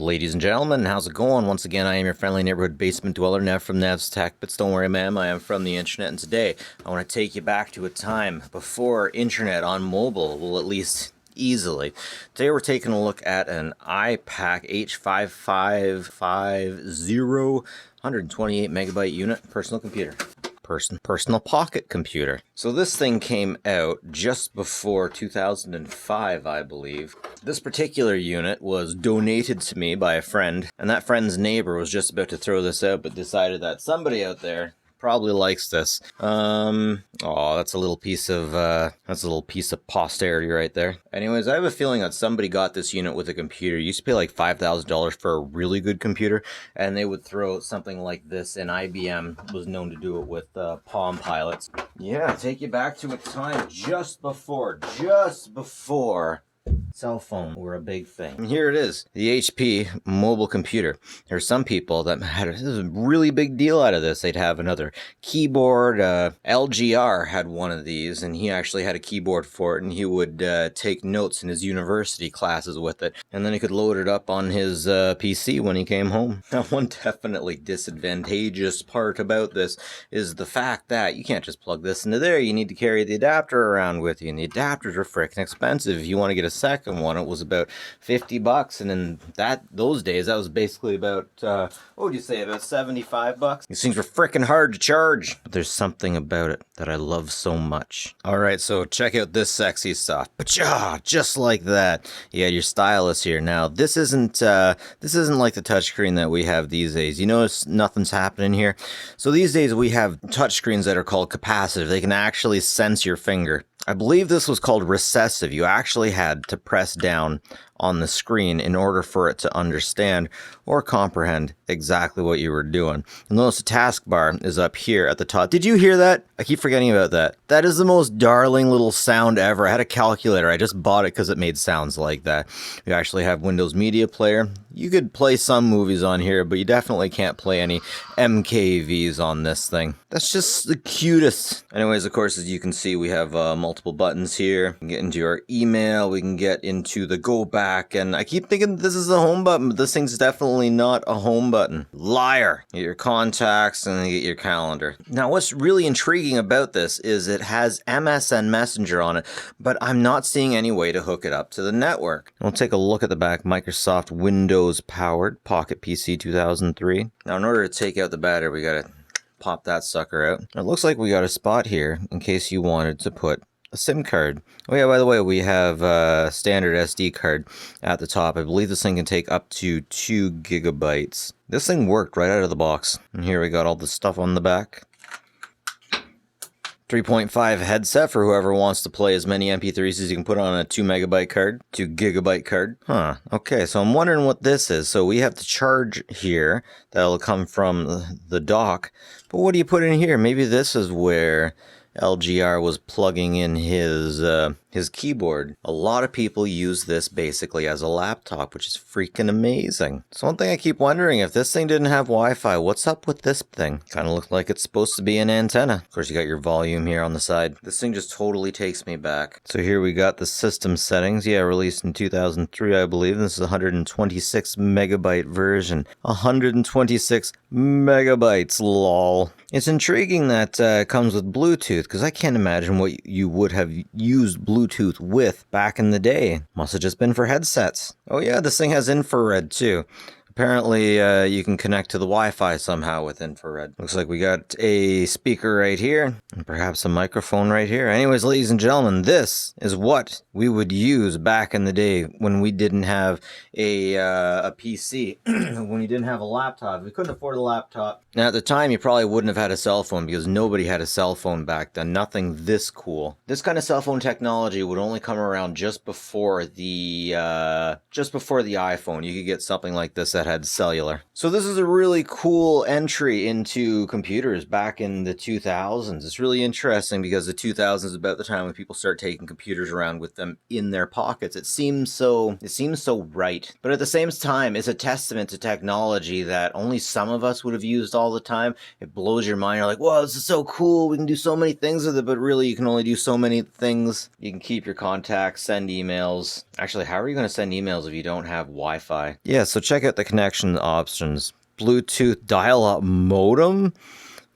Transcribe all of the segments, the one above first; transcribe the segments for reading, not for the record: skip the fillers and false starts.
Ladies and gentlemen, how's it going? Once again, I am your friendly neighborhood basement dweller, Nev from Nev's Tech. But don't worry, ma'am, I am from the internet, and today I want to take you back to a time before internet on mobile, well, at least easily. Today we're taking a look at an iPAQ H5550 128 megabyte unit personal computer. Personal pocket computer. So this thing came out just before 2005, I believe. This particular unit was donated to me by a friend, and that friend's neighbor was just about to throw this out, but decided that somebody out there probably likes this. Oh, that's a little piece of posterity right there. Anyways, I have a feeling that somebody got this unit with a computer. You used to pay like $5,000 for a really good computer, and they would throw something like this, and IBM was known to do it with Palm Pilots. Yeah, take you back to a time just before cell phone were a big thing. And here it is, the HP mobile computer. There are some people that had a really big deal out of this. They'd have another keyboard. LGR had one of these, and he actually had a keyboard for it, and he would take notes in his university classes with it, and then he could load it up on his PC when he came home. Now, one definitely disadvantageous part about this is the fact that you can't just plug this into there. You need to carry the adapter around with you, and the adapters are freaking expensive. If you want to get a second one, it was about $50, and in those days that was basically about what would you say, about $75. These things were freaking hard to charge, but there's something about it that I love so much. All right, so check out this sexy stuff. Pacha, just like that. You got your stylus here. Now this isn't like the touchscreen that we have these days. You notice nothing's happening here. So these days we have touchscreens that are called capacitive. They can actually sense your finger. I believe this was called recessive. You actually had to press down on the screen in order for it to understand or comprehend exactly what you were doing. And notice the taskbar is up here at the top. Did you hear that? I keep forgetting about that. That is the most darling little sound ever. I had a calculator. I just bought it because it made sounds like that. We actually have Windows Media Player. You could play some movies on here, but you definitely can't play any MKVs on this thing. That's just the cutest. Anyways, of course, as you can see, we have multiple buttons here. We can get into our email. We can get into the go back. And I keep thinking this is a home button, but this thing's definitely not a home button. Liar. You get your contacts and then you get your calendar. Now, what's really intriguing about this is it has MSN Messenger on it, but I'm not seeing any way to hook it up to the network. We'll take a look at the back. Microsoft Windows powered Pocket PC 2003. Now, in order to take out the battery, we gotta pop that sucker out. It looks like we got a spot here in case you wanted to put a SIM card. Oh yeah, by the way, we have a standard SD card at the top. I believe this thing can take up to 2 gigabytes. This thing worked right out of the box. And here we got all the stuff on the back. 3.5 headset for whoever wants to play as many MP3s as you can put on a 2 megabyte card, 2 gigabyte card. Huh, okay, so I'm wondering what this is. So we have the charge here that'll come from the dock, but what do you put in here? Maybe this is where LGR was plugging in his keyboard. A lot of people use this basically as a laptop, which is freaking amazing. So one thing I keep wondering, if this thing didn't have Wi-Fi, what's up with this thing? Kind of looks like it's supposed to be an antenna. Of course, you got your volume here on the side. This thing just totally takes me back. So here we got the system settings. Yeah, released in 2003, I believe. This is a 126 megabyte version. 126 megabytes, lol. It's intriguing that it comes with Bluetooth, because I can't imagine what you would have used Bluetooth with back in the day. Must have just been for headsets. Oh yeah, this thing has infrared too. Apparently, you can connect to the Wi-Fi somehow with infrared. Looks like we got a speaker right here, and perhaps a microphone right here. Anyways, ladies and gentlemen, this is what we would use back in the day when we didn't have a PC, when you didn't have a laptop. We couldn't afford a laptop. Now, at the time, you probably wouldn't have had a cell phone because nobody had a cell phone back then. Nothing this cool. This kind of cell phone technology would only come around just before the iPhone. You could get something like this that had cellular. So this is a really cool entry into computers back in the 2000s. It's really interesting because the 2000s is about the time when people start taking computers around with them in their pockets. It seems so right. But at the same time, it's a testament to technology that only some of us would have used all the time. It blows your mind. You're like, whoa, this is so cool. We can do so many things with it, but really you can only do so many things. You can keep your contacts, send emails. Actually, how are you going to send emails if you don't have Wi-Fi? Yeah, so check out the connection options. Bluetooth dial-up modem?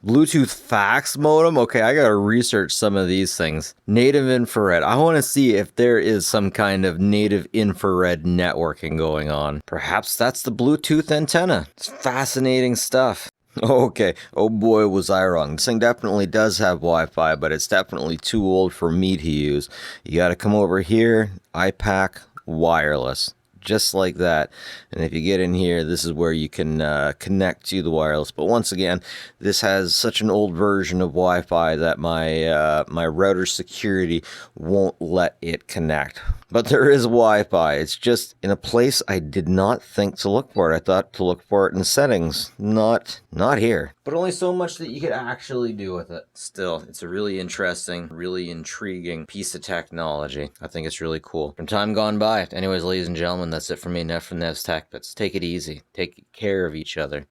Bluetooth fax modem? Okay, I gotta research some of these things. Native infrared. I want to see if there is some kind of native infrared networking going on. Perhaps that's the Bluetooth antenna. It's fascinating stuff. Okay, oh boy was I wrong. This thing definitely does have Wi-Fi, but it's definitely too old for me to use. You gotta come over here, iPAQ wireless. Just like that. And if you get in here, this is where you can connect to the wireless. But once again, this has such an old version of Wi-Fi that my router security won't let it connect. But there is Wi-Fi. It's just in a place I did not think to look for it. I thought to look for it in settings. Not here. But only so much that you could actually do with it. Still, it's a really interesting, really intriguing piece of technology. I think it's really cool. From time gone by. Anyways, ladies and gentlemen, that's it for me. Neff from Nev's Tech Bits. Take it easy. Take care of each other.